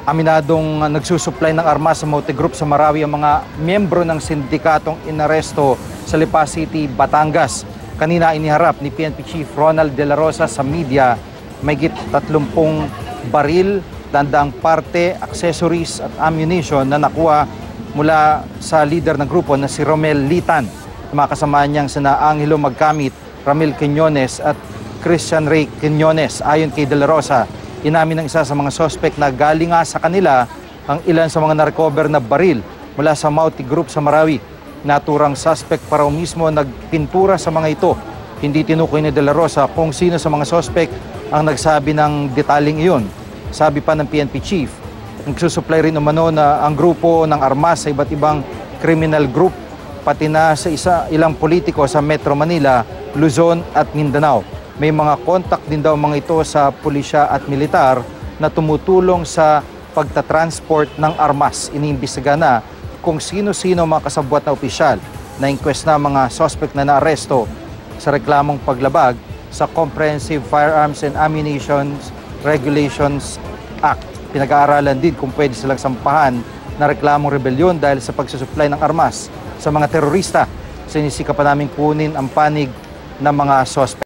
Aminadong nagsusupply ng armas sa Mote Group sa Marawi ang mga miyembro ng sindikatong inaresto sa Lipa City, Batangas. Kanina iniharap ni PNP Chief Ronald De La Rosa sa media mahigit 30 baril, dandaang parte, accessories at ammunition na nakuha mula sa leader ng grupo na si Romel Litan. Mga kasamaan niyang sina Angelo Magkamit, Ramil Quiñones at Christian Ray Quiñones. Ayon kay De La Rosa, inamin ng isa sa mga suspect na galing nga sa kanila ang ilan sa mga na-recover na baril mula sa Mote Group sa Marawi. Naturang suspect pa raw mismo nagpintura sa mga ito. Hindi tinukoy ni De La Rosa kung sino sa mga suspect ang nagsabi ng detaling iyon. Sabi pa ng PNP Chief, nagsusupply rin umano na ang grupo ng armas sa iba't ibang criminal group, pati na sa ilang politiko sa Metro Manila, Luzon at Mindanao. May mga contact din daw mga ito sa pulisya at militar na tumutulong sa pagtatransport ng armas. Iniimbestiga na kung sino-sino mga kasabwat na opisyal na inquest na mga suspect na naaresto sa reklamong paglabag sa Comprehensive Firearms and Ammunition Regulations Act. Pinag-aaralan din kung pwede silang sampahan na reklamong rebelyon dahil sa pagsusupply ng armas sa mga terorista. Sinisika pa namin kunin ang panig ng mga suspect.